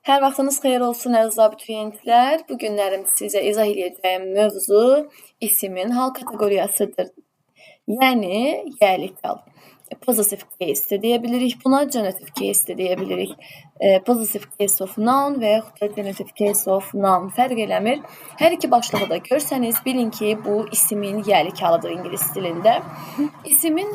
Hər vaxtınız xeyir olsun əziz abituriyentlər. Bu günlərim sizə izah edəcəyim mövzu isimin hal kateqoriyasıdır. Yəni, yəlikal. Possessive case də deyə bilirik buna, genitive case də deyə bilirik. Possessive case of noun və yaxud da genitive case of noun fərq eləmir. Hər iki başlığı da görsəniz, bilin ki, bu isimin yəlikalıdır ingilis dilində. İsimin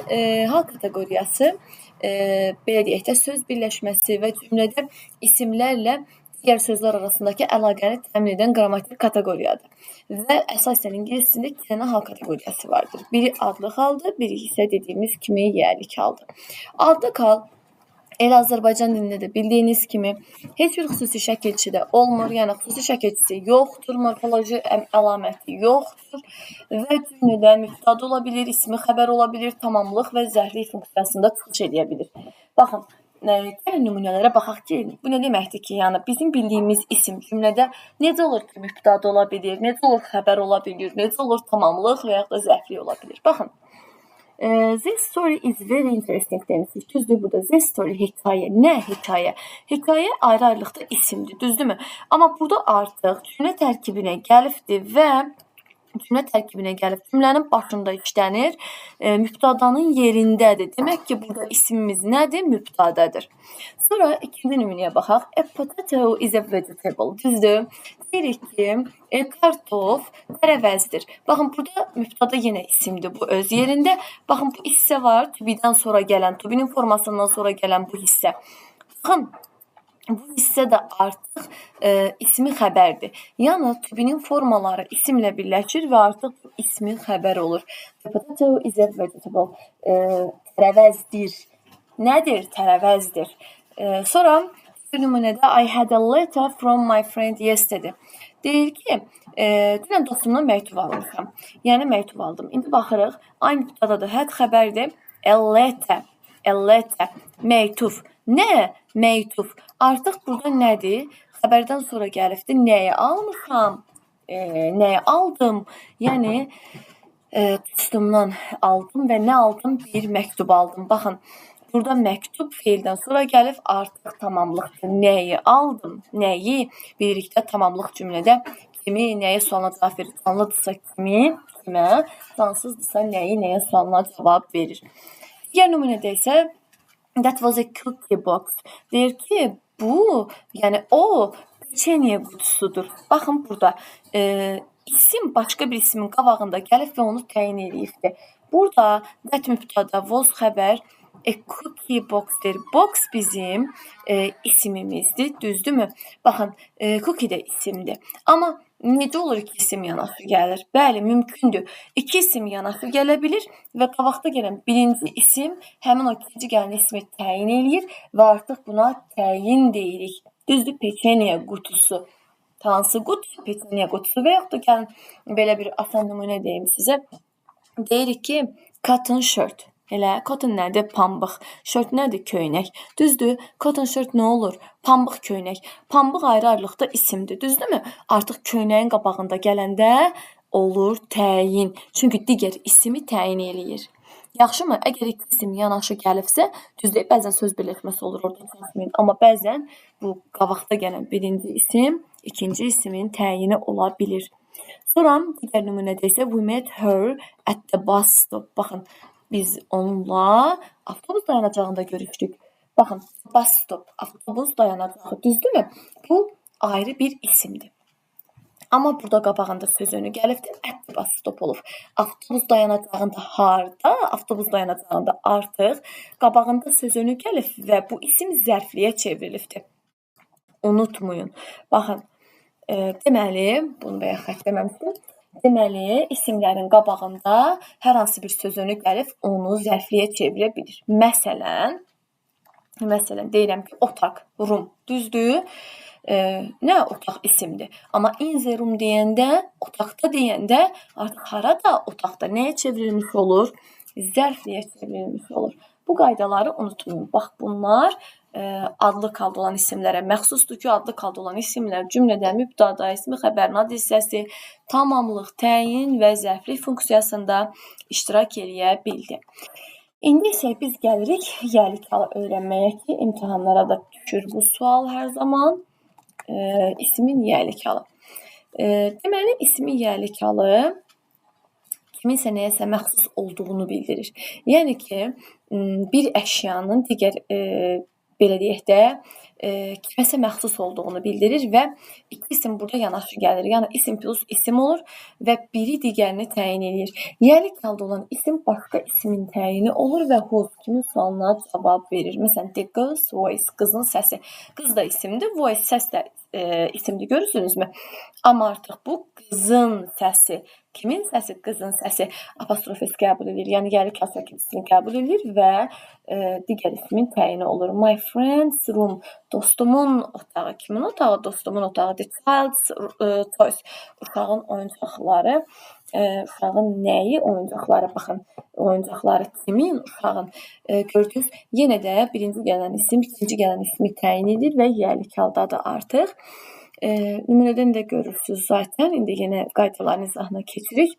hal kateqoriyası belə deyək də, söz birləşməsi və cümlədə isimlərlə digər sözlər arasındakı əlaqəni təmin edən qrammatik kateqoriyadır. Və əsasən ingilis dilində iki dənə hal kateqoriyası vardır. Biri adlı haldır, biri isə dediyimiz kimi yəlik haldır. Adlı hal elə Azərbaycan dilində də bildiyiniz kimi heç bir xüsusi şəkilçidə olmur, yəni xüsusi şəkilçisi yoxdur, morfoloji əlaməti yoxdur və cümlədə mübtəda ola bilir, ismi xəbər ola bilir, tamamlıq və zərflik funksiyasında çıxış edə bilir. Baxın, gəlin nümunələrə baxaq ki, bu nə deməkdir ki, yəni bizim bildiyimiz isim cümlədə necə olur ki, mübtəda ola bilir, necə olur xəbər ola bilir, necə olur tamamlıq və yaxud da zərflik ola bilir. Baxın, this story is very interesting demişik. Düzdür, burada this story hekayə. Nə hekayə? Hekayə ayrı-ayrılıqda isimdir, düzdürmü? Amma burada artıq cümlə tərkibinə gəlibdir və cümlə tərkibinə gəlib cümlənin başında işlənir, mübtədanın yerindədir. Demək ki, burada ismimiz nədir? Mübtədadır. Sonra ikinci nümunəyə baxaq. A potato is a vegetable. Düzdür? Deyirik ki, kartof tərəvəzdir. Baxın, burada mübtəda yenə isimdir bu öz yerində. Baxın, bu hissə var, to be-dən sonra gələn, to be-nin formasından sonra gələn bu hissə. Baxın, bu hissə də artıq ismi xəbərdir. Yəni, to be-nin formaları isimlə birləşir və artıq bu ismi xəbər olur. A potato is a vegetable. Tərəvəzdir. Nədir? Tərəvəzdir. Sonra bir nümunədə I had a letter from my friend yesterday. Deyir ki, dünən dostumdan məktub almışam. Yəni, məktub aldım. İndi baxırıq, aynı mübtədadır, həd xəbərdir. A letter, məktub. Nə? Məktub. Artıq burada nədir? Xəbərdən sonra gəlibdir. Nəyi almışam? Nəyi aldım? Yəni, dostumdan aldım və nə aldım? Bir məktub aldım. Baxın, burada məktub feildən sonra gəlib, artıq tamamlıqdır. Nəyi aldım? Nəyi? Birlikdə tamamlıq cümlədə kimi, nəyə sualına cavab verir? Canlıdırsa kimi, kimə? Cansızdırsa nəyi, nəyə sualına cavab verir? Digər nümunədə isə that was a cookie box. Deyir ki, bu, yəni o peçenye qutusudur. Baxın burada isim başqa bir isimin qabağında gəlib və onu təyin edibdir. Burada that mübtəda, was xəbər, a cookie box'dir. Box bizim isimimizdir, düzdürmü? Baxın, cookie də isimdir. Amma necə olur ki, isim yanaşı gəlir? Bəli, mümkündür. İki isim yanaşı gələ bilir və qabaqda gələn birinci isim həmin o ikinci gələn ismi təyin eləyir və artıq buna təyin deyirik. Düzdür, peçenye qutusu. Hansı qutu? Peçenye qutusu və yaxud da gəlin belə bir asan nümunə deyim sizə. Deyirik ki, cotton shirt. Elə, cotton nədir? Pambıq. Shirt nədir? Köynək. Düzdür, cotton shirt nə olur? Pambıq köynək. Pambıq ayrı-ayrılıqda isimdir, düzdürmü? Artıq köynəyin qabağında gələndə olur təyin. Çünki digər ismi təyin eləyir. Yaxşımı? Əgər iki isim yanaşı gəlibsə, düzdür, bəzən söz birləşməsi olur orada, amma bəzən bu qabaqda gələn birinci isim, ikinci isimin təyini ola bilir. Sonra digər nümunədə isə we met her at the bus stop. Baxın, biz onunla avtobus dayanacağında görüşdük. Baxın, bus stop, avtobus dayanacağı, düzdürmü? Bu ayrı bir isimdir. Amma burada qabağında söz önü gəlibdir, at the bus stop olur. Avtobus dayanacağında harda? Avtobus dayanacağında artıq qabağında söz önü gəlib və bu isim zərfliyə çevrilibdir. Unutmayın. Baxın, deməli, bunu bəyə xətləməmişdim. Deməli, isimlərin qabağında hər hansı bir söz önü gəlib, onu zərfliyə çevirə bilir. Məsələn, deyirəm ki, otaq, room, düzdür? Nə otaq isimdir? Amma in the room deyəndə, otaqda deyəndə artıq harada otaqda nəyə çevrilmiş olur? Zərfliyə çevrilmiş olur. Bu qaydaları unutmayın. Bax, bunlar adlı qalda olan isimlərə məxsusdur ki, adlı qalda olan isimlər cümlədə mübtəda, ismi xəbərin ad hissəsi, tamamlıq, təyin və zərflik funksiyasında iştirak eləyə bildi. İndi isə biz gəlirik yəlikalı öyrənməyə ki, imtahanlara da düşür bu sual hər zaman. ismin yiyəlik halı. Deməli, ismin yiyəlik halı kiminsə nəyəsə məxsus olduğunu bildirir. Yəni ki, bir əşyanın digər belə deyək də, kiməsə məxsus olduğunu bildirir və iki isim burada yanaşı gəlir. Yəni isim plus isim olur və biri digərini təyin edir. Yiyəlik halda olan isim başqa ismin təyini olur və whose kimin sualına cavab verir. Məsələn, the girl's voice, qızın səsi. Qız da isimdir, voice səs də isimdir, görürsünüzmü? Amma artıq bu qızın səsi. Kimin səsi? Qızın səsi. Apostrof s qəbul edir. Yəni yiyəlik hal çəkilməsini qəbul edir və digər ismin təyini olur. My friend's room. Dostumun otağı. Kimin otağı? Dostumun otağı. The child's toys. Uşağın oyuncaqları. Uşağın nəyi? Oyuncaqları. Baxın, oyuncaqları kimin? Uşağın. Gördünüz, yenə də birinci gələn isim, ikinci gələn ismi təyin edir və yiyəlik haldadır artıq. Nümunədən də görürsünüz zaten. İndi yenə qaydaların izahına keçirik.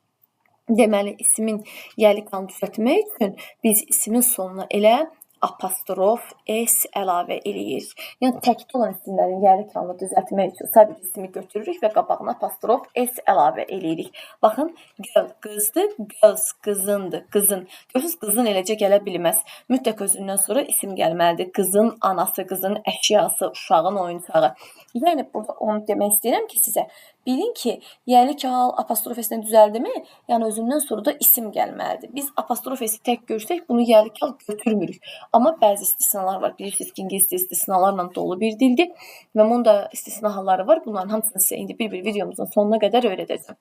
Deməli, ismin yiyəlik halını düzəltmək üçün biz ismin sonuna elə apostrof s əlavə eləyirik. Yəni təkdə olan isimlərin yiyəlik halını düzəltmək üçün sadəcə ismi götürürük və qabağına apostrof s əlavə eləyirik. Baxın, girl qızdır, girls qızındır, qızın. Görürsünüz, qızın eləcə gələ bilməz. Mütləq özündən sonra isim gəlməlidir. Qızın anası, qızın əşyası, uşağın oyuncağı. Yəni burada onu demək istəyirəm ki, sizə bilin ki, yiyəlik hal apostrof s-lə düzəldimi? Yəni özündən sonra da isim gəlməlidir. Biz apostrof s-i tək görsək bunu yiyəlik hal götürmürük. Amma bəzi istisnalar var. Bilirsiniz ki, ingiliscə istisnalarla dolu bir dildir və bunun da istisna halları var. Bunların hamısını sizə indi bir-bir videomuzun sonuna qədər öyrədəcəm.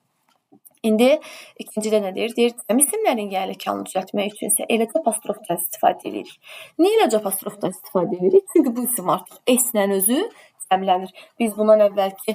İndi ikincidə nə deyir? Deyir, cəm isimlərin yiyəlik halını düzəltmək üçün isə eləcə apostrofdan istifadə edirik. Niyə eləcə apostrofdan istifadə edirik? Çünki bu isim artıq s-lə özü cəmlənir. Biz bundan əvvəlki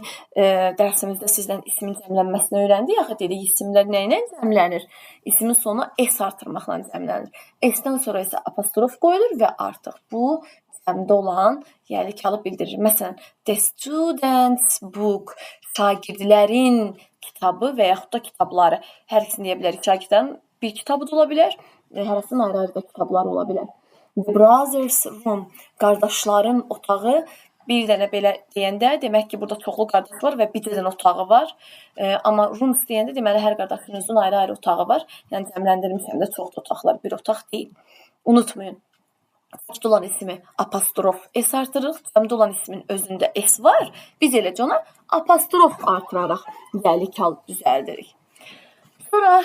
dərsimizdə sizdən ismin cəmlənməsini öyrəndik. Axı dedik, isimlər nə ilə cəmlənir? İsmin sonu s artırmaqla cəmlənir. S-dən sonra isə apostrof qoyulur və artıq bu cəmdə olan yiyəlik halı bildirir. Məsələn, the student's book, şagirdlərin kitabı və yaxud da kitabları. Hər ikisini deyə bilərik. Şagirdlərin bir kitabı da ola bilər, hərəsinin ayrı-ayrı kitabları ola bilər. The brother's room, qardaşların otağı. Bir dənə belə deyəndə, demək ki, burada çoxlu qardaş var və bir dənə otağı var. Amma rooms deyəndə, deməli, hər qardaşın özünün ayrı-ayrı otağı var. Yəni, cəmləndirmişəm də çoxlu otaqlar, bir otaq deyil. Unutmayın, təkdə olan ismi apostrof s artırırıq, cəmdə olan ismin özündə s var. Biz eləcə ona apostrof artıraraq yiyəlik hal düzəldirik. Sonra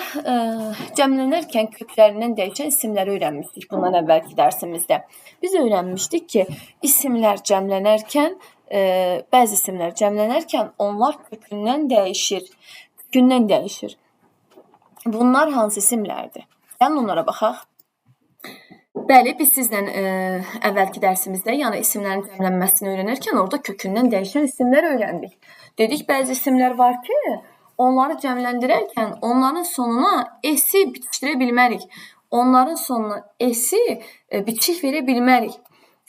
cəmlənərkən köklərindən dəyişən isimləri öyrənmişdik bundan əvvəlki dərsimizdə. Biz öyrənmişdik ki, isimlər cəmlənərkən, bəzi isimlər cəmlənərkən onlar kökündən dəyişir. Kökündən dəyişir. Bunlar hansı isimlərdir? Gəlin onlara baxaq. Bəli, biz sizlə əvvəlki dərsimizdə, yəni isimlərin cəmlənməsini öyrənərkən orada kökündən dəyişən isimləri öyrəndik. Dedik, bəzi isimlər var ki, onları cəmləndirərkən onların sonuna s-i bitişdirə bilmərik. Onların sonuna s-i bitişik verə bilmərik.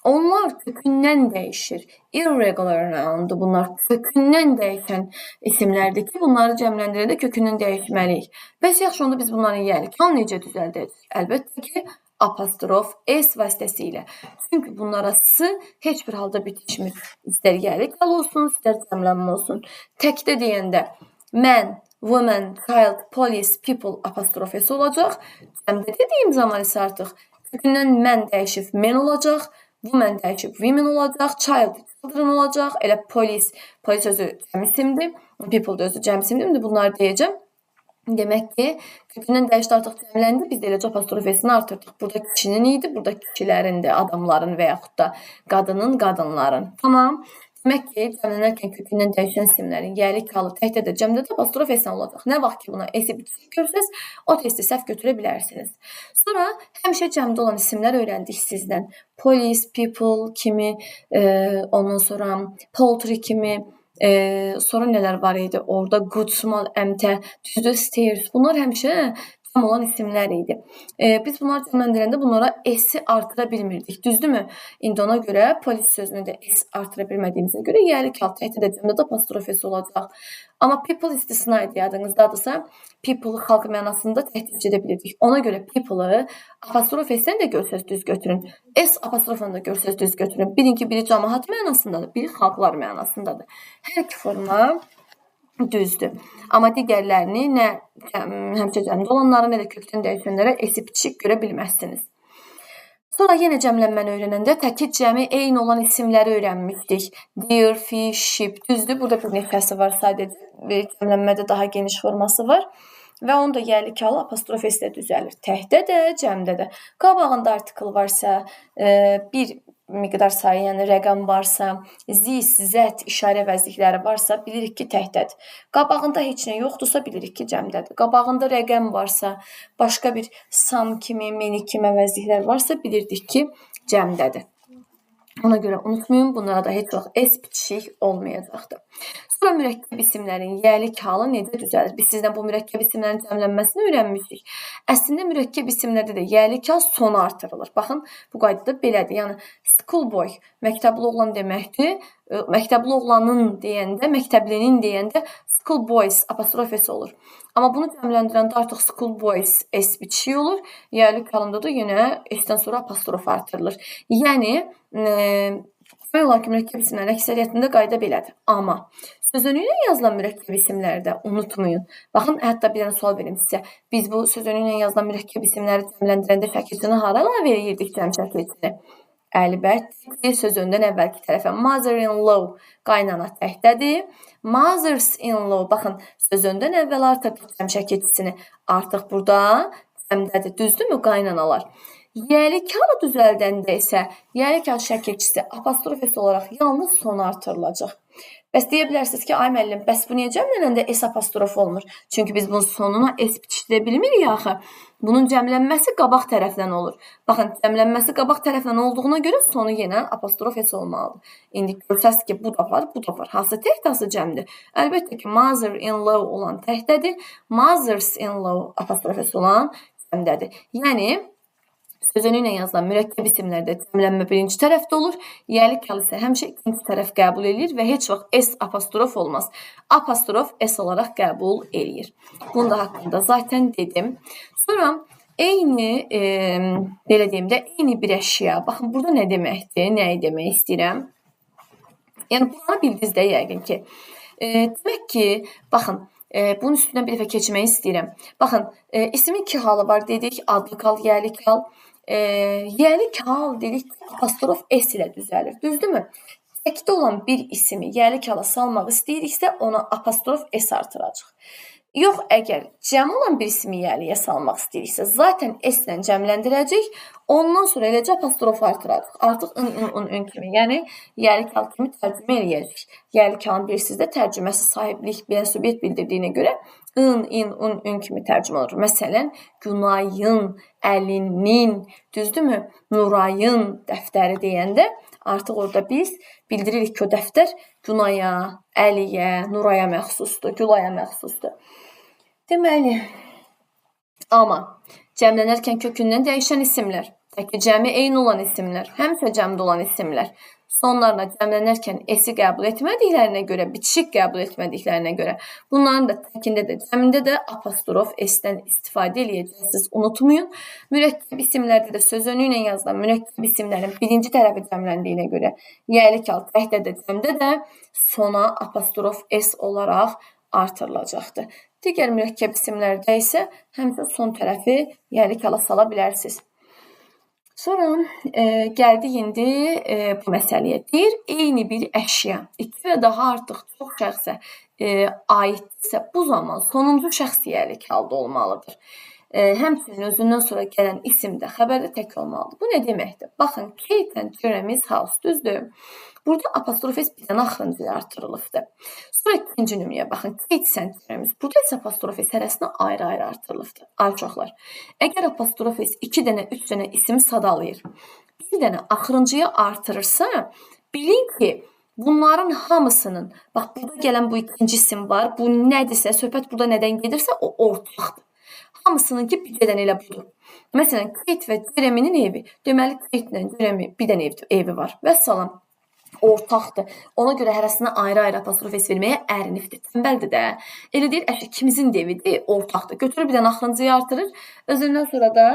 Onlar kökündən dəyişir. Irregular noundur bunlar. Kökündən dəyişən isimlərdir ki, bunları cəmləndirəndə kökündən dəyişməliyik. Bəs yaxşı, onda biz bunların yiyəlik halını necə düzəldəcəyik? Əlbəttə ki, apostrof s vasitəsilə. Çünki bunlara s heç bir halda bitişmir. İstər yiyəlik hal olsun, istər cəmlənmə olsun. Təkdə deyəndə man, woman, child, police, people apostrof s olacaq. Cəmdə dediyim zaman isə artıq kökündən man dəyişib men olacaq, woman dəyişib women olacaq, child children olacaq, elə police özü cəm isimdir, people da özü cəm isimdir. Bunları deyəcəm. Demək ki, kökündən dəyişdi artıq cəmləndi. Biz də eləcə apostrof s-ni artırdıq. Burada kişinin idi, burada kişilərindir, adamların və yaxud da qadının, qadınların. Tamam. Demək ki, cəmlənərkən kökündən dəyişən isimlərin yiyəlik halı təkdə də cəmdə də apostrof s-lə olacaq. Nə vaxt ki, buna s-i bitişik görsəz, o testi səhv götürə bilərsiniz. Sonra həmişə cəmdə olan isimlər öyrəndik sizdən. Police, people kimi, ondan sonra poultry kimi, sonra nələr var idi orada? Good, small, əmtə, düzdür, stairs. Bunlar həmişə cəm olan isimlər idi. Biz bunları cəmləndirəndə bunlara S-i artıra bilmirdik, düzdürmü? İndi ona görə polis sözünü də S artıra bilmədiyimizə görə yəlik hal təhdid cümlədə apostrof S olacaq. Amma people istisna idi, yadınızdadırsa, people xalq mənasında təhdid edə bilirdik. Ona görə people-ı apostrof S-dən də görsəz düz götürün, S apostrofunu da görsəz düz götürün. Bilin ki, biri cəmaət mənasındadır, biri xalqlar mənasındadır. Hər iki forma düzdür. Amma digərlərini nə həmçə cəmdə olanları, nə də kökdən dəyişənlərə S-i biçik görə bilməzsiniz. Sonra yenə cəmlənməni öyrənəndə təkid cəmi eyni olan isimləri öyrənmişdik. Deer, fish, sheep. Düzdür, burada bir neçəsi var, sadəcə cəmlənmədə daha geniş forması var. Və onu da yəlik halı apostrof S-də düzəlir. Təhdə də, cəmdə də. Qabağında artikl varsa, bir miqdar sayı, yəni rəqəm varsa, zis, zət, işarə vəzlikləri varsa, bilirik ki, təhdədir. Qabağında heç nə yoxdursa, bilirik ki, cəmdədir. Qabağında rəqəm varsa, başqa bir sam kimi, meni kimi vəzliklər varsa, bilirdik ki, cəmdədir. Ona görə unutmayın, bunlara da heç vaxt S bitişik olmayacaqdır. Sonra mürəkkəb isimlərin yəlik halı necə düzəlir? Biz sizdən bu mürəkkəb isimlərin cəmlənməsini öyrənmişdik. Əslində mürəkkəb isimlərdə də yəlik hal sonu artırılır. Baxın, bu qaydada belədir. Yəni schoolboy məktəbli oğlan deməkdir. Məktəbli oğlanın deyəndə, məktəblinin deyəndə schoolboys apostrof S olur. Amma bunu cəmləndirəndə artıq schoolboys S bitişik olur. Yəlik halında da yenə S-dən sonra apostrof artırılır. Yəni demək olar ki, mürəkkəb isimlərin əksəriyyətində qayda belədir. Amma sözünüylə yazılan mürəkkəb isimlərdə unutmayın. Baxın, hətta bir dənə sual verim sizə. Biz bu sözünüylə yazılan mürəkkəb isimləri cəmləndirəndə şəkilçini hara əlavə edirdik cəm şəkilçini? Əlbəttə, sözündən əvvəlki tərəfə mother-in-law qaynana təhdədir. Mothers-in-law, baxın, sözündən əvvəl artıq cəm şəkilçisini artıq burada cəmdədir. Düzdürmü qaynanalar? Yəlik halı düzəldəndə isə yəlik hal şəkilçisi apostrof S olaraq yalnız sona artırılacaq. Bəs deyə bilərsiniz ki, ay müəllim, bəs bu niyə cəmlənəndə S apostrof olmur? Çünki biz bunun sonuna S bitişdirə bilmirik axı. Bunun cəmlənməsi qabaq tərəfdən olur. Baxın, cəmlənməsi qabaq tərəfdən olduğuna görə sonu yenə apostrof S olmalıdır. İndi görsəz ki, bu da var, bu da var. Hansı tək, hansı cəmdir? Əlbəttə ki, mother-in-law olan təkdədir, mothers-in-law apostrof S olan cəmdədir. Yəni, sözünüylə yazılan mürəkkəb isimlərdə cəmlənmə birinci tərəfdə olur, yəlik hal isə həmişə ikinci tərəf qəbul edilir və heç vaxt S apostrof olmaz. Apostrof S olaraq qəbul edilir. Bunu da haqqında zaten dedim. Sonra eyni, belə deyim də, eyni bir əşya. Baxın, burada nə deməkdir, nəyi demək istəyirəm? Yəni, bunları bildiniz də yəqin ki. Demək ki, baxın, bunun üstündən bir dəfə keçmək istəyirəm. Baxın, ismin iki halı var dedik, adlı hal, yəlik hal. Yəlik hal dedik apostrof S ilə düzəlir, düzdürmü? Təkdə olan bir ismi yəlik hala salmaq istəyiriksə, ona apostrof S artıracaq. Yox, əgər cəm olan bir ismi yəliyə salmaq istəyiriksə, zaten S ilə cəmləndirəcək, ondan sonra eləcə apostrof artıracaq. Artıq ın kimi, yəni yəlik hal kimi tərcümə eləyəcək. Yəlik halın bilirsiniz də tərcüməsi sahiblik, bir subyekt bildirdiyinə görə ın kimi tərcümə olur. Məsələn, Günayın, Əlinin, düzdürmü? Nurayın dəftəri deyəndə artıq orada biz bildiririk ki, o dəftər Günaya, Əliyə, Nuraya məxsusdur, Gülaya məxsusdur. Deməli, amma cəmlənərkən kökündən dəyişən isimlər, təki cəmi eyni olan isimlər, həmişə cəmdə olan isimlər, sonlarına cəmlənərkən S-i qəbul etmədiklərinə görə, bitişik qəbul etmədiklərinə görə, bunların da təkində də, cəmində də apostrof S-dən istifadə eləyəcəksiniz. Unutmayın, mürəkkəb isimlərdə də sözünüylə yazılan mürəkkəb isimlərin birinci tərəfi cəmləndiyinə görə, yəlik hal təkdə də, cəmdə də sona apostrof S olaraq artırılacaqdır. Digər mürəkkəb isimlərdə isə həmişə son tərəfi yəlik hala sala bilərsiniz. Sonra gəldik indi bu məsələyə. Deyir, eyni bir əşya, iki və daha artıq çox şəxsə aiddirsə, bu zaman sonuncu şəxs yəlik halda olmalıdır. Həmçinin özündən sonra gələn isim də xəbərdə tək olmalıdır. Bu nə deməkdir? Baxın, Kate and Jeremy's house, düzdür? Burada apostrof S bir dənə axırıncıya artırılıbdır. Sonra ikinci nümunəyə baxın, Kate and Jeremy's. Burada isə apostrof S hərəsinə ayrı-ayrı artırılıbdır. Ay uşaqlar, əgər apostrof S 2 dənə, 3 dənə ismi sadalayır, bir dənə axırıncıya artırırsa, bilin ki, bunların hamısının, bax, burada gələn bu ikinci isim var, bu nədirsə, söhbət burada nədən gedirsə, o ortaqdır. Hamısınınki birdən elə budur. Məsələn, Kate və Jereminin evi. Deməli, Kate-lə Jeremy bir dənə evi var. Vəssalam. Ortaqdır. Ona görə hərəsinə ayrı-ayrı apostrof s verməyə ərinibdir. Tənbəldir də. Elə deyir, ikimizin də evidir, ortaqdır. Götürür bir dənə axırıncıyı artırır. Özündən sonra da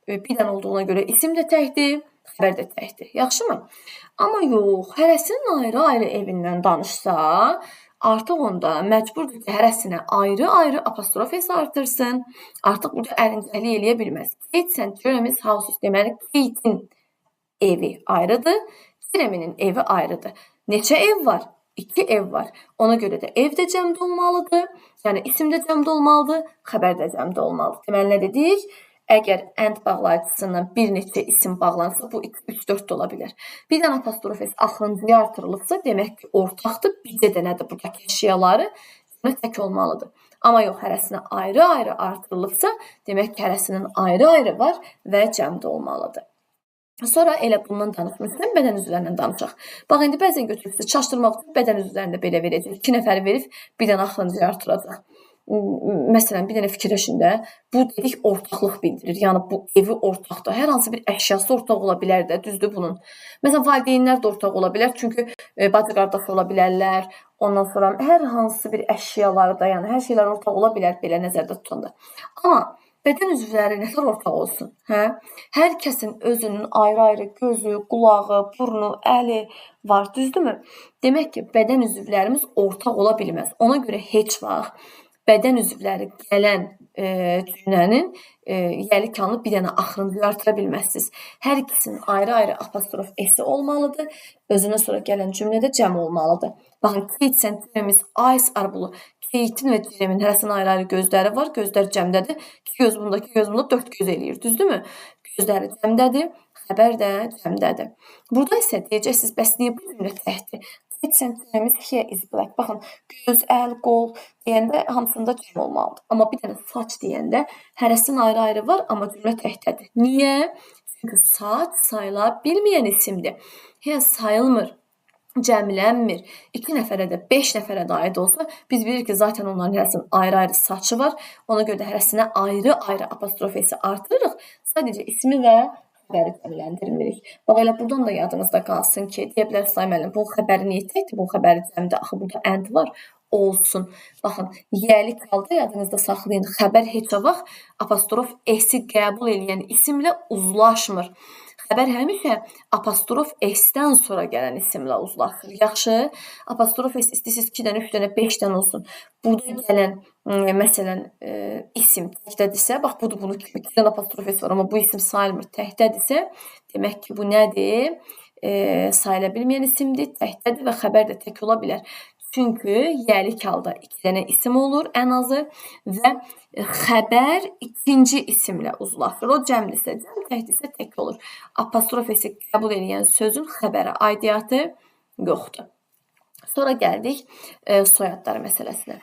bir dənə olduğuna görə isim də təkdir, xəbər də təkdir. Yaxşımı? Amma yox, hərəsinin ayrı-ayrı evindən danışsa, artıq onda məcburdur ki, hərəsinə ayrı-ayrı apostrof s artırsın. Artıq burada ərincəlik eləyə bilməz. Kate and Jeremy's house, deməli Kate'in evi ayrıdır. Jeremy'nin evi ayrıdır. Neçə ev var? 2 ev var. Ona görə də ev də cəmdə olmalıdır. Yəni isim də cəmdə olmalıdır, xəbər də cəmdə olmalıdır. Deməli nə dedik? Əgər and bağlayıcısından bir neçə isim bağlansa, bu 3-4 də ola bilər. Bir dənə apostrof s axırıncıya artırılıbsa, demək ki, ortaqdır. Bircə dənədir buradakı əşyaları tək olmalıdır. Amma yox, hərəsinə ayrı-ayrı artırılıbsa, demək ki, hərəsinin ayrı-ayrı var və cəmdə olmalıdır. Sonra elə bundan danışmışsın, bədən üzvlərindən danışaq. Bax, indi bəzən götürübsünüz, çaşdırmaq üçün bədən üzvlərində belə verəcək. 2 nəfəri verib, bir dənə axırıncı artıracaq. Məsələn, bir dənə fikirləşin də, bu dedik ortaqlıq bildirir. Yəni, bu evi ortaqdır. Hər hansı bir əşyası ortaq ola bilər də, düzdür bunun. Məsələn, valideynlər də ortaq ola bilər, çünki bacı qardaş ola bilərlər. Ondan sonra hər hansı bir əşyalarda, yəni hər şeylər ortaq ola bilər belə nəzərdə tutanda. Amma bədən üzvləri nətər ortaq olsun? Hə? Hər kəsin özünün ayrı-ayrı gözü, qulağı, burnu, əli var, düzdürmü? Demək ki, bədən üzvlərimiz ortaq ola bilməz. Ona görə heç vaxt bədən üzvləri gələn cümlənin yəlikanlı bir dənə axırıncı artıra bilməzsiniz. Hər ikisinin ayrı-ayrı apostrof s olmalıdır. Özünə sonra gələn cümlədə cəm olmalıdır. Baxın, Kate and Jeremy's eyes are blue. Kate'in və Jeremy'nin hərəsinin ayrı-ayrı gözləri var. Gözlər cəmdədir. 2 göz bunda, 2 göz bunda, 4 göz eləyir. Düzdürmü? Gözləri cəmdədir, xəbər də cəmdədir. Burada isə deyəcəksiniz, bəs niyə bu cümlə təkdir? Kate and Jeremy's hair is black. Baxın, göz, əl, qol deyəndə hamısında cəm olmalıdır. Amma bir dənə saç deyəndə hərəsinin ayrı-ayrı var, amma cümlə təkdədir. Niyə? Çünki saç sayıla bilməyən isimdir. Hair sayılmır. Cəmlənmir. 2 nəfərə də, 5 nəfərə də aid olsa, biz bilirik ki, zaten onların hərəsinin ayrı-ayrı saçı var. Ona görə də hərəsinə ayrı-ayrı apostrof s artırırıq. Sadəcə ismi və xəbəri cəmləndirmirik. Bax, elə buradan da yadınızda qalsın ki, deyə bilərsiniz, ay müəllim, bu xəbəri niyə təkdir, bu xəbəri cəmdə, axı burada and var, olsun. Baxın, yəlik halda yadınızda saxlayın, xəbər heç vaxt apostrof s-i qəbul edən isimlə uzlaşmır. Xəbər həmişə apostrof s-dən sonra gələn isimlə uzlaşır. Yaxşı, apostrof s istəyirsiniz 2 dənə, 3 dənə, 5 dənə olsun. Burada gələn, məsələn, isim təkdədirsə, bax, budur, bunu 2 dənə apostrof s var, amma bu isim sayılmır, təkdədirsə, demək ki, bu nədir? Sayıla bilməyən isimdir, təkdədir və xəbər də tək ola bilər. Çünki yəlik halda 2 dənə isim olur ən azı və xəbər ikinci isimlə uzlaşır. O cəmdirsə, cəm təkdirsə tək olur. Apostrof s qəbul edən sözün xəbərə aidiyyatı yoxdur. Sonra gəldik soyadları məsələsinə.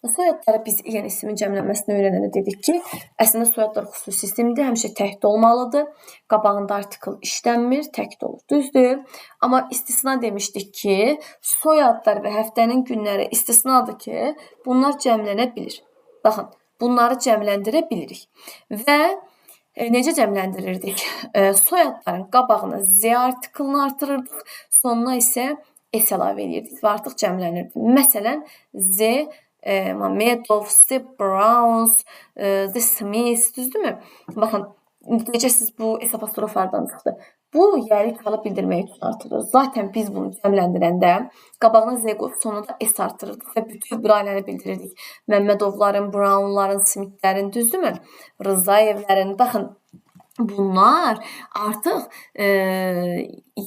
Soyadları biz yəni ismin cəmlənməsini öyrənəndə dedik ki, əslində soyadlar xüsusi isimdir, həmişə təkdə olmalıdır. Qabağında artikl işlənmir, təkdə olur. Düzdür? Amma istisna demişdik ki, soyadlar və həftənin günləri istisnadır ki, bunlar cəmlənə bilir. Baxın, bunları cəmləndirə bilirik. Və necə cəmləndirirdik? Soyadların qabağına z artiklını artırırdıq, sonuna isə s əlavə edirdik və artıq cəmlənirdi. Məsələn, z Mamedov, the Browns, the Smiths, düzdürmü? Baxın, deyəcəksiniz bu s apostroflardan çıxdı. Bu yəlik halı bildirmək üçün artırır. Zaten biz bunu cəmləndirəndə qabağına z qoyub sonunda s artırırdıq və bütün bir ailəni bildirirdik. Məmmədovların, Brownların, Smithlərin, düzdürmü? Rızayevlərin, baxın, bunlar artıq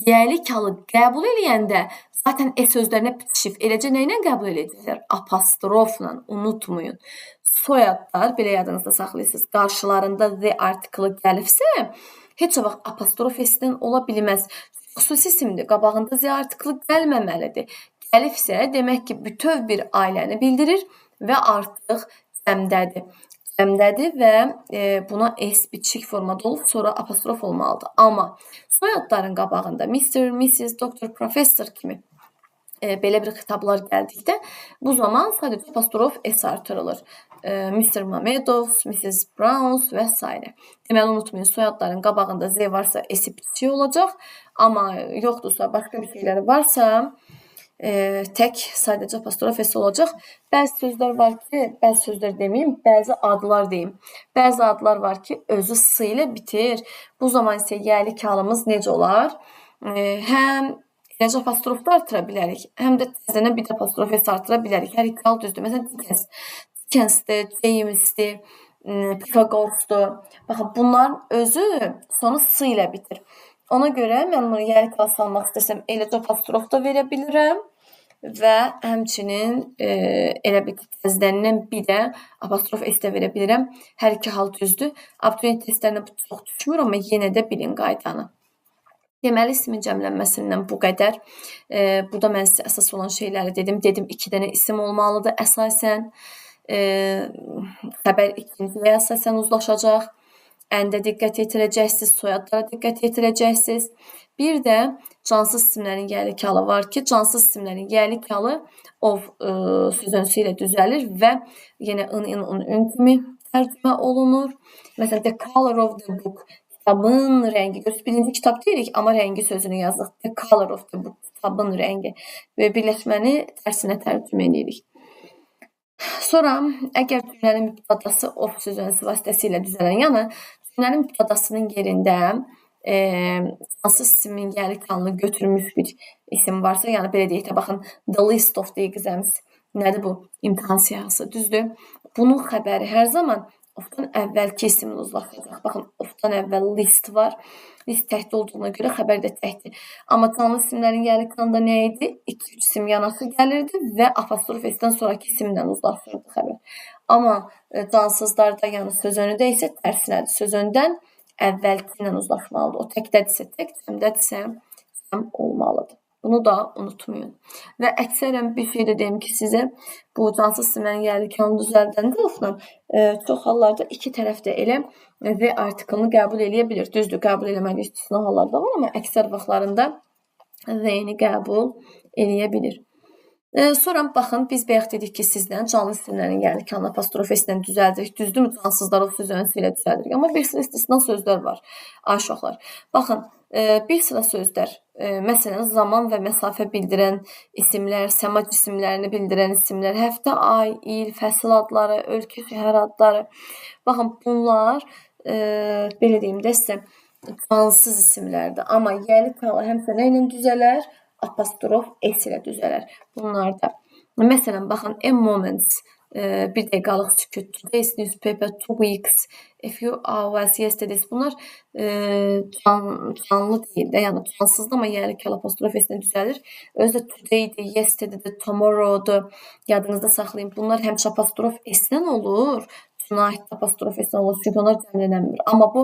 yəlik halı qəbul eləyəndə zaten s sözlərinə bitişib. Eləcə nə ilə qəbul edəcəklər? Apostrofla, unutmayın. Soyadlar, belə yadınızda saxlayırsınız, qarşılarında z artiklı gəlibsə, heç vaxt apostrof s-dən ola bilməz. Xüsusi isimdir, qabağında z artiklı gəlməməlidir. Gəlibsə, demək ki, bütöv bir ailəni bildirir və artıq cəmdədir. Cəmdədir və buna s bitişik formada olub, sonra apostrof olmalıdır. Amma soyadların qabağında Mr., Mrs., Doktor, Professor kimi belə bir xitablar gəldikdə bu zaman sadəcə apostrof s artırılır. Mr. Mamedov, Mrs. Browns və s. Deməli, unutmayın, soyadların qabağında Z varsa S bitişik olacaq. Amma yoxdursa, başqa bir şeyləri varsa tək sadəcə apostrof S olacaq. Bəzi sözlər var ki, bəzi sözlər deməyim, bəzi adlar deyim. Bəzi adlar var ki, özü S ilə bitir. Bu zaman isə yəlik halımız necə olar? Həm eləcə apostrof da artıra bilərik, həm də təzənə bir də apostrof S artıra bilərik. Hər iki hal düzdür. Məsələn, Dickens'dir, James'dir, Pythagoras-dur. Baxın, bunların özü sonu S ilə bitir. Ona görə mən bunu yəlik hal salmaq istəsəm, eləcə apostrof da verə bilirəm və həmçinin elə bir təzədən bir də apostrof S də verə bilirəm. Hər iki hal düzdür. Abituriyent testlərinə bu çox düşmür, amma yenə də bilin qaydanı. Deməli, ismin cəmlənməsindən bu qədər. Burada mən sizə əsas olan şeyləri dedim. Dedim, 2 dənə isim olmalıdır əsasən. Xəbər ikinciyə əsasən uzlaşacaq. Əndə diqqət yetirəcəksiniz, soyadlara diqqət yetirəcəksiniz. Bir də cansız isimlərin yəlik halı var ki, cansız isimlərin yəlik halı of sözünsü ilə düzəlir və yenə ın kimi tərcümə olunur. Məsələn, the color of the book, kitabın rəngi. Birinci kitab deyirik, amma rəngi sözünü yazıq. The color of the book, kitabın rəngi. Və birləşməni tərsinə tərcümə edirik. Sonra, əgər cümlənin mübtədası of sözünsü vasitəsilə düzələn, yəni cümlənin mübtədasının yerində cansız isimin yəlik halını götürmüş bir isim varsa, yəni belə deyək də, baxın, the list of diaqəmiz nədir bu? İmtahan siyahısı, düzdür? Bunun xəbəri hər zaman ofdan əvvəlki isimin uzlaşacaq. Baxın, ofdan əvvəl list var. List təhti olduğuna görə xəbər də təhti. Amma canlı isimlərin yəlik halında nə idi? 2-3 isim yanaşı gəlirdi və apostrof S-dən sonraki isimlə uzlaşırdı xəbər. Amma cansızlarda, yəni sözönüdə isə tərsinədir. Sözöndən əvvəlki ilə uzlaşmalıdır. O təkdədirsə tək, cəmdədirsə cəm olmalıdır. Bunu da unutmayın. Və əksərən bir şey də deyim ki, sizə bu cansız isimlərin yəlik halını düzəldəndə ofdan çox hallarda iki tərəf də elə və artiklını qəbul eləyə bilir. Düzdür, qəbul eləməli istisna hallarda var, amma əksər vaxtlarında və-ni qəbul eləyə bilir. Sonra baxın, biz bayaq dedik ki, sizdən canlı isimlərin yəlik halını apostrof S-lə düzəldirik. Düzdürmü? Cansızları o sözünüzü ilə düzəldirik. Amma bir sıra istisna sözlər var. Ay uşaqlar. Baxın, bir sıra sözlər, məsələn, zaman və məsafə bildirən isimlər, səma cisimlərini bildirən isimlər, həftə, ay, il, fəsil adları, ölkə, şəhər adları. Baxın, bunlar, belə deyim də sizə, cansız isimlərdir. Amma yəlik halı həmsə nə ilə düzələr? Apostrof S ilə düzələr. Bunlar da. Məsələn, baxın, a moment, bir dəqiqalıq sükut, today's newspaper, 2 weeks, a few hours, yesterday. Bunlar canlı deyil də, yəni cansızdır, amma yəlik halı apostrof S ilə düzəlir. Özü də today'dir, yesterday'dir, tomorrow'dur. Yadınızda saxlayın. Bunlar həmişə apostrof S-lə olur. Tonight apostrof S olur, çünki onlar cəmlənənmir. Amma bu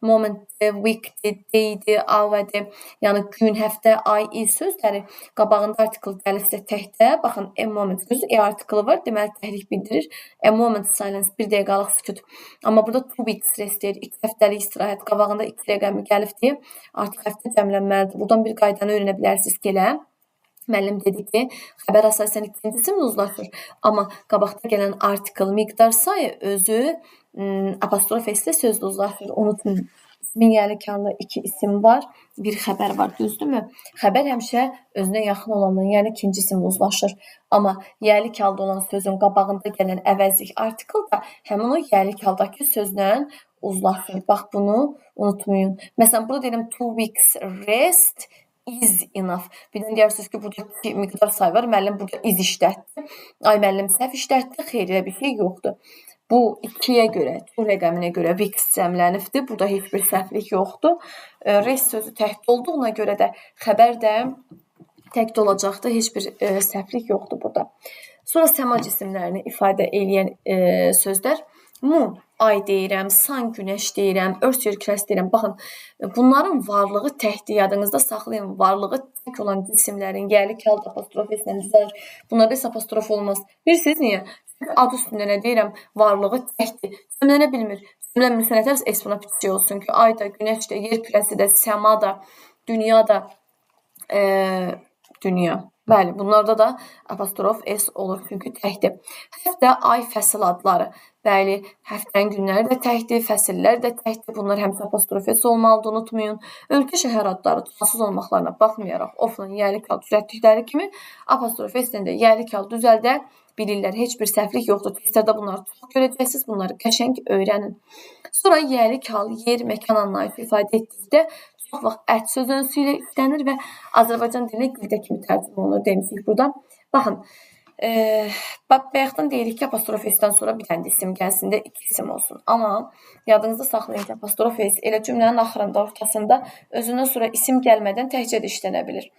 moment-dir, week-dir, day-dir, hour-dir, yəni gün, həftə, ay, il sözləri qabağında artikl gəlirsə təkdə, baxın, a moment sözü artiklı var, deməli təhrik bildirir. A moment silence, bir dəqiqalıq sükut. Amma burada 2 weeks rest deyir, 2 həftəlik istirahət, qabağında 2 rəqəmi gəlib deyir, artıq həftə cəmlənməlidir. Buradan bir qaydanı öyrənə bilərsiniz ki, elə. Müəllim dedi ki, xəbər əsasən ikinci isimlə uzlaşır, amma qabaqda gələn artikl miqdar sayı özü apostrof S-lə sözlə uzlaşır. Unutmayın, ismin yəlik halında 2 isim var, bir xəbər var, düzdürmü? Xəbər həmişə özünə yaxın olandan, yəni ikinci isimlə uzlaşır. Amma yəlik halda olan sözün qabağında gələn əvəzlik artikl da həmin o yəlik haldakı sözlə uzlaşır. Bax, bunu unutmayın. Məsələn, burada deyirəm 2 weeks rest is enough. Birdən deyirsiniz ki, burada iki miqdar sayı var. Müəllim burada is işlətdi. Ay müəllim səhv işlətdi. Xeyr, elə bir şey yoxdur. Bu 2-yə görə, 2 rəqəminə görə weeks cəmlənibdir. Burada heç bir səhvlik yoxdur. Rest sözü təkdə olduğuna görə də xəbər də təkdə olacaqdır. Heç bir səhvlik yoxdur burada. Sonra səma cisimlərini ifadə edən sözlər. Moon, ay deyirəm, sun, günəş deyirəm, earth, yer kürəsi deyirəm. Baxın, bunların varlığı təkdir, yadınızda saxlayın. Varlığı tək olan cisimlərin yəlik halda apostrof S-lə düzəlir. Bunlarda isə apostrof olmaz. Bilirsiniz niyə? Çünki adı üstündə nə deyirəm? Varlığı təkdir. Cəmlənə bilmir. Cəmlənmirsə nə tərsə S buna bitişik olsun ki, ay da, günəş də, yer kürəsi də, səma da, dünya da, dünya. Bəli, bunlarda da apostrof S olur, çünki təkdir. Həftə, ay, fəsil adları. Bəli, həftənin günləri də təkdir, fəsillər də təkdir. Bunlar həmişə apostrof S olmalıdır, unutmayın. Ölkə, şəhər adları tutalsız olmaqlarına baxmayaraq, ofla yəlik hal düzəltdikləri kimi apostrof S-lə də yəlik hal düzəldə bilirlər. Heç bir səhvlik yoxdur. Testlərdə bunları çox görəcəksiniz. Bunları qəşəng öyrənin. Sonra yəlik hal, yer, məkan anlayışı ifadə etdikdə çox vaxt ət sözünüsü ilə işlənir və Azərbaycan dilinə güldə kimi tərcümə olunur demişik burada. Baxın, bayaqdan deyirik ki, apostrof S-dən sonra bir dənə isim gəlsin də iki isim olsun. Amma yadınızda saxlayın ki, apostrof S elə cümlənin axırında, ortasında özündən sonra isim gəlmədən təkcə də işlənə bilir.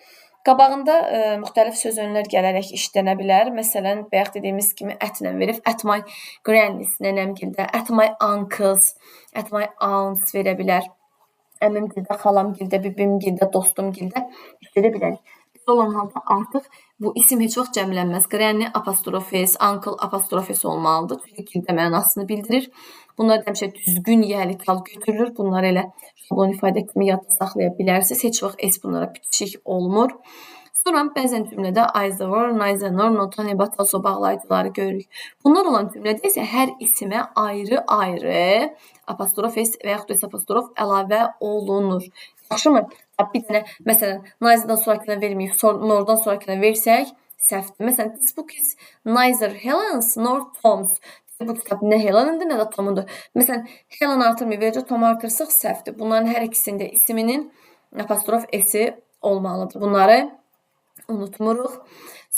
Qabağında müxtəlif sözünlər gələrək işlənə bilər. Məsələn, bayaq dediyimiz kimi ətlə verib, at my grannies, nənəmgildə, at my uncles, at my aunts verə bilər. Əmimgildə, xalamgildə, bibimgildə, dostumgildə işlədə bilərik. Belə olan halda artıq bu isim heç vaxt cəmlənməz. Granny apostrof S, uncle apostrof S olmalıdır. Çünki gildə mənasını bildirir. Bunlar həmişə düzgün yəlik hal götürülür. Bunlar elə şablon ifadə kimi yadda saxlaya bilərsiniz. Heç vaxt S bunlara bitişik olmur. Sonra bəzən cümlədə Ayzavor, Nayzanor, Notani, Bataso bağlayıcıları görürük. Bunlar olan cümlədə isə hər isimə ayrı-ayrı apostrof S və yaxud da apostrof əlavə olunur. Yaxşımı? Bir dənə, məsələn, Nayzadan sonrakına verməyib, Nordan sonrakına versək, səhvdir. Məsələn, this book is neither Helen's nor Tom's. Bu kitab nə Helen'indir, nə də Tom'undur. Məsələn, Helen artırmayıb, verəcək, Tom artırsaq səhvdir. Bunların hər ikisində isminin apostrof S-i olmalıdır. Bunları unutmuruq.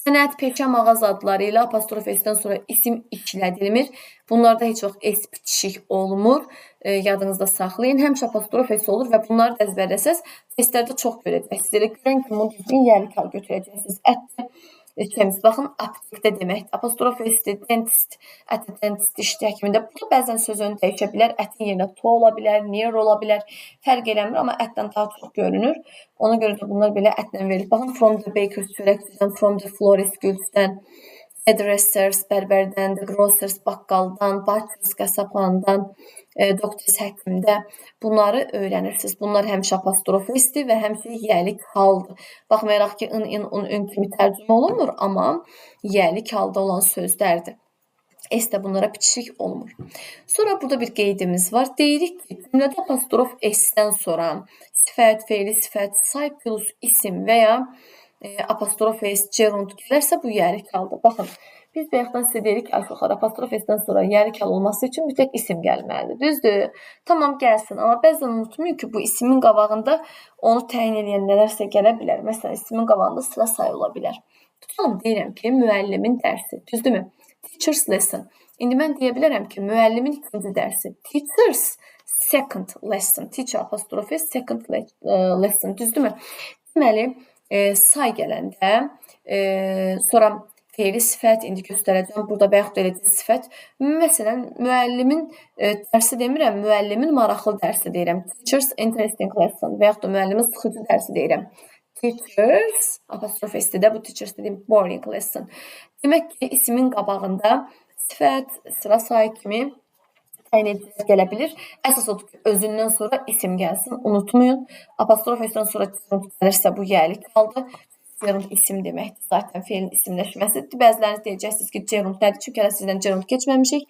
Sənət, peşə, mağaza adları ilə apostrof S-dən sonra isim işlədilmir. Bunlarda heç vaxt S bitişik olmur. Yadınızda saxlayın. Həmişə apostrof S olur və bunları da əzbərləsəz, testlərdə çox görəcəksiniz. Elə görən ki, bunu düzgün yəlik hal götürəcəksiniz. Ət Kemiz, baxın, aptekdə deməkdir. Apostrof S-dir, dentist, ət dentist işdə həkimində. Burada bəzən sözünü dəyişə bilər. Ətin yerinə to ola bilər, near ola bilər. Fərq eləmir, amma ətdən daha çox görünür. Ona görə də bunlar belə ətlə verilir. Baxın, from the baker's çörəkçidən, from the florist gülçdən, hairdressers bərbərdən, the grocers baqqaldan, butchers qəssabxanadan, doktor həkimdə bunları öyrənirsiniz. Bunlar həmişə apostrof S-dir və həmişə yəlik haldır. Baxmayaraq ki, ın kimi tərcümə olunmur, amma yəlik halda olan sözlərdir. S də bunlara bitişik olmur. Sonra burada bir qeydimiz var. Deyirik ki, cümlədə apostrof S-dən sonra sifət, fe'li sifət, say plus isim və ya apostrof S, gerund gələrsə bu yəlik haldır. Baxın, biz bayaqdan sizə deyirik ki, aşağılar apostrof S-dən sonra yəlik hal olması üçün mütləq isim gəlməlidir. Düzdür? Tamam, gəlsin. Amma bəzən unutmayın ki, bu isimin qabağında onu təyin edən nələrsə gələ bilər. Məsələn, isimin qabağında sıra say ola bilər. Tutalım, deyirəm ki, müəllimin dərsi. Düzdürmü? Teacher's lesson. İndi mən deyə bilərəm ki, müəllimin ikinci dərsi. Teacher's second lesson. Teacher apostrof S, second lesson. Düzdürmü? Deməli, say gələndə, sonra fe'li sifət, indi göstərəcəm. Burada bayaq da eləcək sifət. Məsələn, müəllimin dərsi demirəm, müəllimin maraqlı dərsi deyirəm. Teacher's interesting lesson və yaxud da müəllimin sıxıcı dərsi deyirəm. Teacher's, apostrof S-də bu teacher's dediyim boring lesson. Demək ki, ismin qabağında sifət, sıra say kimi təyin edicilər gələ bilir. Əsas odur ki, özündən sonra isim gəlsin. Unutmayın. Apostrof S-dən sonra gerund gəlirsə bu yəlik haldır. Gerund isim deməkdir. Zaten fe'lin isimləşməsidir. Bəziləriniz deyəcəksiniz ki, gerund nədir? Çünki hələ sizdən gerund keçməmişik.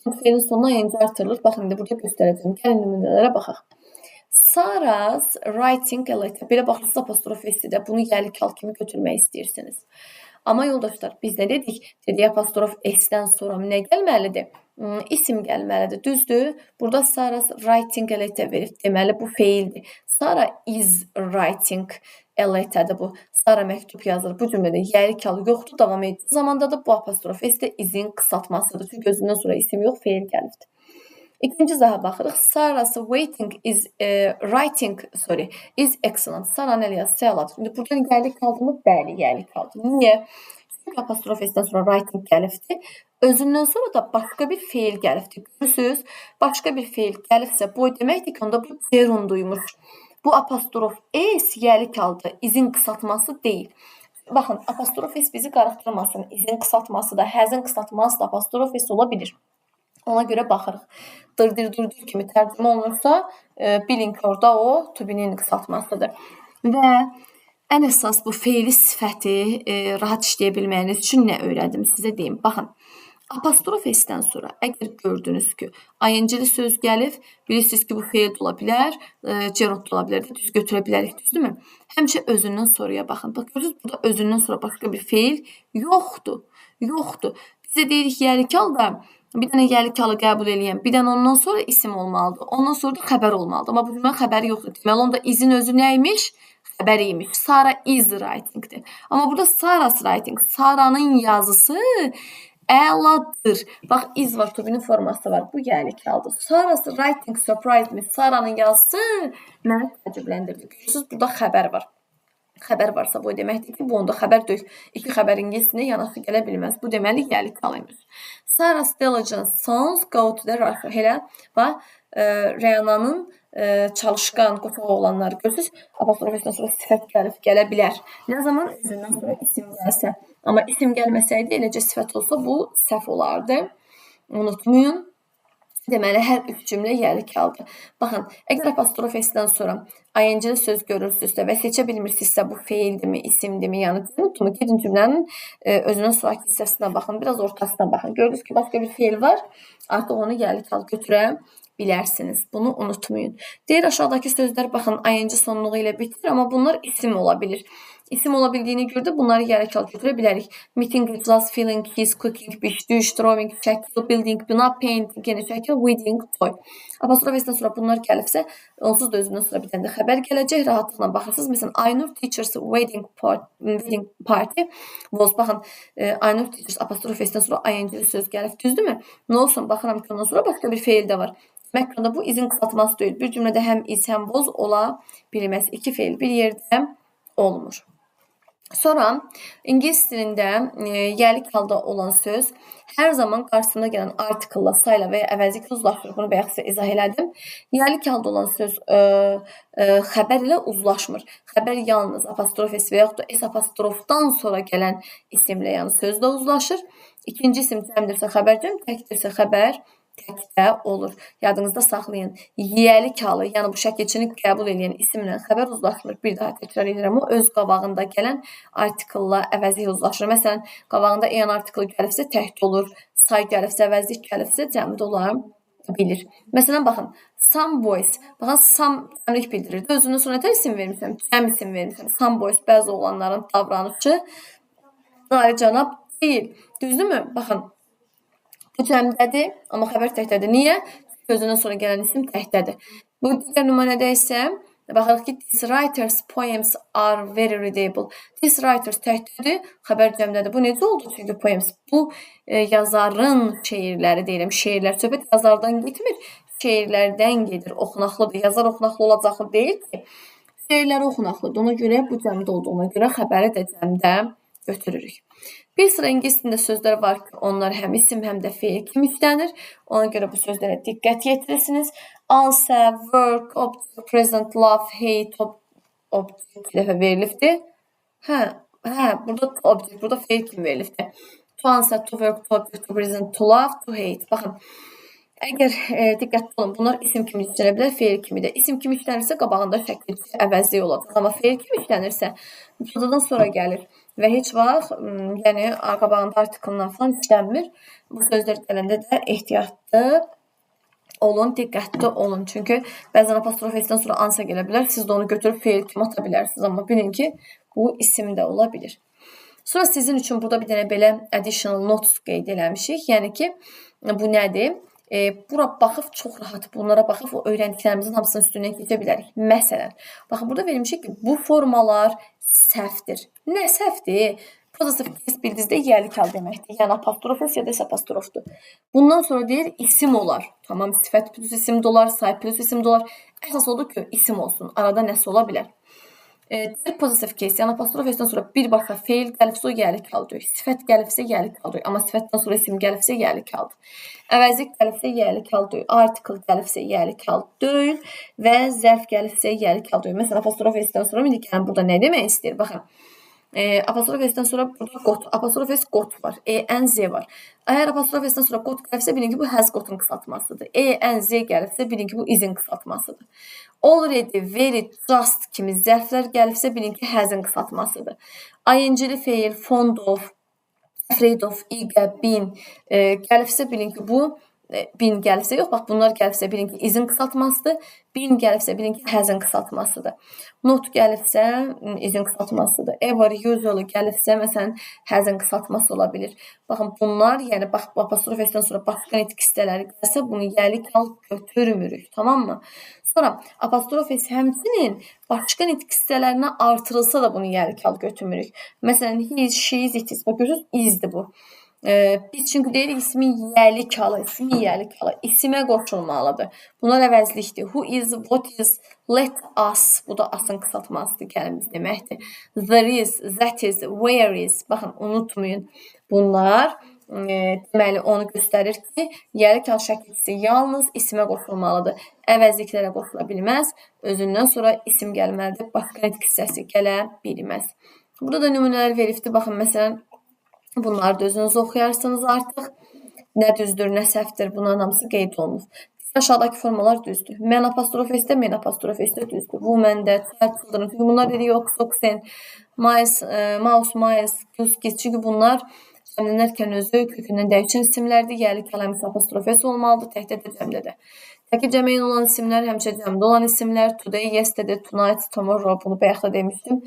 Fe'lin sonuna yenicə artırılır. Baxın, indi burada göstərəcəm. Gəlin nümunələrə baxaq. Sarah's writing a letter. Belə baxırsınız, apostrof S-də bunu yəlik hal kimi götürmək istəyirsiniz. Amma yoldaşlar, biz nə dedik? Dedik, apostrof S-dən sonra nə gəlməlidir? İsim gəlməlidir. Düzdür? Burada Sarah's writing a letter verir. Deməli, bu feildir. Sarah is writing a letter'dir bu. Sarah məktub yazır. Bu cümlədə yəlik hal yoxdur. Davam etdiyi zamanda da bu apostrof S-də izin qısaltmasıdır. Çünki özündən sonra isim yox, feil gəlibdir. İkinci zaha baxırıq. Sarah's writing is excellent. Sarah nə yazır? Səladır. İndi buradan yəlik qaldı mı? Bəli, yəlik qaldı. Niyə? Çünki apostrof S-dən sonra writing gəlibdir. Özündən sonra da başqa bir feil gəlibdir. Görürsünüz, başqa bir feil gəlibsə, bu deməkdir ki, onda bu gerunduymuş. Bu apostrof S yəlik halda izin qısaltması deyil. Baxın, apostrof S bizi qarışdırmasın. İzin qısaltması da, həzin qısaltması da apostrof S ola bilir. Ona görə baxırıq. Dırdır kimi tərcümə olunursa, bilin ki, orada o to be'nin qısaltmasıdır. Və ən əsas bu feili sifəti rahat işləyə bilməyiniz üçün nə öyrəndim sizə deyim. Baxın, apostrof S-dən sonra əgər gördünüz ki, ing-li söz gəlib, bilirsiniz ki, bu feil də ola bilər, cerund da ola bilər, düz götürə bilərik, düzdürmü? Həmişə özündən sonraya baxın. Bax, görürsünüz, burada özündən sonra başqa bir feil yoxdur. Yoxdur. Bizə deyirik yəlik halda bir dənə yəlik halı qəbul eləyən, bir dənə ondan sonra isim olmalıdır. Ondan sonra da xəbər olmalıdır. Amma bu cümlənin xəbəri yoxdur. Deməli, onda izin özü nə imiş? Xəbər imiş. Sara is writing-dir. Amma burada Sarah's writing. Sara'nın yazısı əladır. Bax, is var, to be-nin forması var. Bu yəlik haldır. Sarah's writing surprised me. Sara'nın yazısı məni təəccübləndirdi. Görürsünüz, burada xəbər var. Xəbər varsa bu deməkdir ki, bu onda xəbər deyil. İki xəbərin yesinə yanaşı gələ bilməz. Bu deməli yəlik halıymış. Sarah's diligent sons go to the Russia. Elə bax, Rəyananın çalışqan, qoçaq oğlanları görürsünüz. Apostrof S-dən sonra sifət gəlib gələ bilər. Nə zaman? Özündən sonra isim gəlsə. Amma isim gəlməsəydi, eləcə sifət olsa bu səhv olardı. Unutmayın. Deməli, hər üç cümlə yəlik haldır. Baxın, əgər apostrof S-dən sonra ing-li söz görürsünüzsə və seçə bilmirsinizsə bu feildimi, isimdimi, yəni unutmayın, gedin cümlənin özünün sonraki hissəsinə baxın, biraz ortasına baxın. Gördünüz ki, başqa bir feil var, artıq onu yəlik hal götürə bilərsiniz. Bunu unutmayın. Deyir, aşağıdakı sözlər baxın, ing sonluğu ilə bitir, amma bunlar isim ola bilir. İsim ola bildiyini gördü, bunları yəlik hal götürə bilərik. Meeting, class, feeling, kiss, cooking, biş, drawing, şəkil, building, bina, painting, yeni şəkil, wedding, toy. Apostrof S-dən sonra bunlar gəlibsə, onsuz da özündən sonra bir dənə də xəbər gələcək, rahatlıqla baxırsınız. Məsələn, Aynur teacher's wedding party was, baxın, Aynur teacher's apostrof S-dən sonra ing-li söz gəlib, düzdürmü? Nə olsun, baxıram ki, ondan sonra başqa bir feil də var. Demək ki, bu izin qısaltması deyil. Bir cümlədə həm iz, həm was ola bilməz. İki feil bir yerdə olmur. Sonra ingilis dilində yəlik halda olan söz hər zaman qarşısında gələn artiklla, sayla və ya əvəzliklə uzlaşır. Bunu bayaq sizə izah elədim. Yəlik halda olan söz xəbər ilə uzlaşmır. Xəbər yalnız apostrof S və yaxud da S apostrofdan sonra gələn isimlə, yəni sözlə uzlaşır. İkinci isim cəmdirsə xəbər cəm, təkdirsə xəbər təkdə olur. Yadınızda saxlayın. Yəlik halı, yəni bu şəkilçini qəbul edən isimlə xəbər uzlaşmır. Bir daha təkrar edirəm. O öz qabağında gələn artiklla əvəzlik uzlaşır. Məsələn, qabağında en artikl gəlibsə təkdə olur. Say gəlibsə, əvəzlik gəlibsə cəmdə ola bilir. Məsələn, baxın. Some boys. Baxın, some cəmlik bildirir. Özünün sonra isim vermişəm, cəm isim vermişəm. Some boys, bəzi oğlanların davranışı alicənab deyil. Düzdürmü? Baxın. Bu cəmdədir, amma xəbər təkdədir. Niyə? Sözündən sonra gələn isim təkdədir. Bu digər nümunədə isə baxırıq ki, these writers poems are very readable. These writers təkdədir, xəbər cəmdədir. Bu necə oldu? Çünki poems bu yazarın şeirləri deyirəm. Şeirlər söhbət yazardan getmir, şeirlərdən gedir. Oxunaqlıdır. Yazar oxunaqlı olacaqlı deyil ki. Şeirləri oxunaqlıdır. Ona görə bu cəmdə olduğuna görə xəbəri də cəmdə götürürük. Bir sıra ingilis dilində sözlər var ki, onlar həm isim, həm də feil kimi işlənir. Ona görə bu sözlərə diqqət yetirirsiniz. Answer, work, object, present, love, hate, object bir dəfə verilibdir. Burada object, burada feil kimi verilibdir. To answer, to work, to object, to present, to love, to hate. Baxın, əgər diqqətli olun, bunlar isim kimi işlənə bilər, feil kimi də. İsim kimi işlənirsə, qabağında şəkilçi əvəzlik olacaq. Amma feil kimi işlənirsə, mübtədadan sonra gəlir. Və heç vaxt, yəni qabağında artiklından falan işlənmir. Bu sözlər gələndə də ehtiyatlı olun, diqqətli olun. Çünki bəzən apostrof S-dən sonra ansa gələ bilər. Siz də onu götürüb feil kimi ata bilərsiniz. Amma bilin ki, bu isim də ola bilir. Sonra sizin üçün burada bir dənə belə additional notes qeyd eləmişik. Yəni ki, bu nədir? Bura baxıb çox rahat bunlara baxıb o öyrəndiklərimizin hamısının üstündən keçə bilərik. Məsələn, baxın burada verilmişik ki, bu formalar səhvdir. Nə səhvdir? Possessive case bildiyinizdə yəlik hal deməkdir. Yəni apostrof S ya da S apostrofdur. Bundan sonra deyir isim olar. Tamam, sifət plus isim də olar, say plus isim də olar. Əsas odur ki, isim olsun. Arada nəsə ola bilər. Deyir possessive case, yəni apostrof S-dən sonra birbaşa feil gəlibsə o yəlik haldır. Sifət gəlibsə yəlik haldır. Amma sifətdən sonra isim gəlibsə yəlik haldır. Əvəzlik gəlibsə yəlik haldır. Article gəlibsə yəlik haldır. Və zərf gəlibsə yəlik haldır. Məsələn, apostrof S-dən sonra indi gəlin burada nə demək istəyir? Baxın. Apostrof S-dən sonra burada qot, apostrof S qot var. E-N-Z var. Əgər apostrof S-dən sonra qot gəlirsə, bilin ki, bu has qotun qısaltmasıdır. E-N-Z gəlirsə, bilin ki, bu is-in qısaltmasıdır. Already, very, just kimi zərflər gəlirsə, bilin ki, has-in qısaltmasıdır. ING-li feil, fond of, afraid of, eager, been gəlirsə, bilin ki, bu been gəlirsə, yox, bax bunlar gəlirsə, bilin ki, is-in qısaltmasıdır. Been gəlirsə, bilin ki, has-in qısaltmasıdır. Not gəlirsə, is-in qısaltmasıdır. Ever, usually gəlirsə, məsələn, has-in qısaltması ola bilir. Baxın, bunlar, yəni, bax, apostrof S-dən sonra başqa nitq hissələri gəlirsə, bunu yəli kal götürmürük, tamam mı? Sonra apostrof S həmçinin başqa nitq hissələrinə artırılsa da bunu yəli kal götürmürük. Məsələn, he is, she is, it is. Bax, görürsünüz, is-dir bu. Biz çünki deyirik ismin yəli kalı, isimə qoşulmalıdır. Bunlar əvəzlikdir. Who is, what is, let us, bu da asın qısaltmasıdır, kəlimiz deməkdir. There is, that is, where is, baxın, unutmayın. Bunlar deməli onu göstərir ki, yəli kal şəkilçisi yalnız isimə qoşulmalıdır. Əvəzliklərə qoşula bilməz. Özündən sonra isim gəlməlidir. Başqa nitq hissəsi gələ bilməz. Burada da nümunələr veribdir. Baxın, məsələn, bunları da özünüz oxuyarsınız artıq. Nə düzdür, nə səhvdir, bunların hamısı qeyd olunur. Aşağıdakı formalar düzdür. Mən apostrof S-də, men apostrof S-də düzdür. Woman-də, children, çünki bunlar dedik, oxen, mouse, mice, goose, çünki bunlar cəmlənərkən özü kökündən dəyişən isimlərdir. Yəli kələməsi apostrof S olmalıdır, təkdə də cəmdə də. Təkid cəməyin olan isimlər həmişə cəmdə olan isimlər. Today, yesterday, tonight, tomorrow, bunu bayaq da demişdim.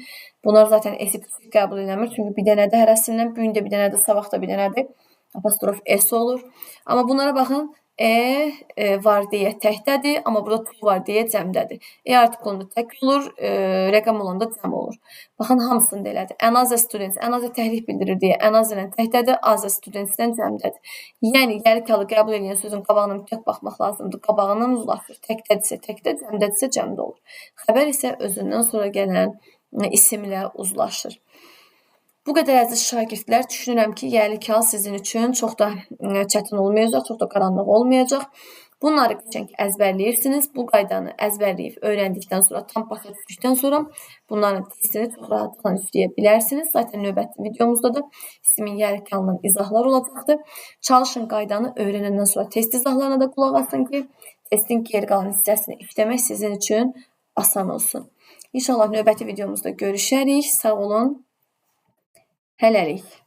Bunlar zaten S-i qəbul eləmir. Çünki bir dənədə hərəsindən, bu gün də bir dənədə, sabah da bir dənədə apostrof S olur. Amma bunlara baxın, var deyə təkdədir, amma burada to var deyə cəmdədir. Artiklında tək olur, rəqəm olanda cəm olur. Baxın, hamısında elədir. Another students, another təhrik bildirir deyə another ilə təkdədir, other studentsdən cəmdədir. Yəni, yəli kalı qəbul edən sözün qabağına mütləq baxmaq lazımdır. Qabağından uzlaşır. Təkdədirsə təkdə, cəmdədirsə cəmdə olur. Xəbər isə özündən sonra gələn isimlə uzlaşır. Bu qədər əziz şagirdlər, düşünürəm ki, yəli kal sizin üçün çox da çətin olmayacaq, çox da qaranlıq olmayacaq. Bunları qəşəng əzbərləyirsiniz. Bu qaydanı əzbərləyib öyrəndikdən sonra, tam başa düşdükdən sonra bunların testini çox rahatlıqla üstləyə bilərsiniz. Zaten növbəti videomuzda da isimin yəli kalının izahları olacaqdır. Çalışın qaydanı öyrənəndən sonra test izahlarına da qulaq asın ki, testin geri qalan hissəsini işləmək sizin üçün asan olsun. İnşallah növbəti videomuzda görüşərik. Sağ olun. Hələlik.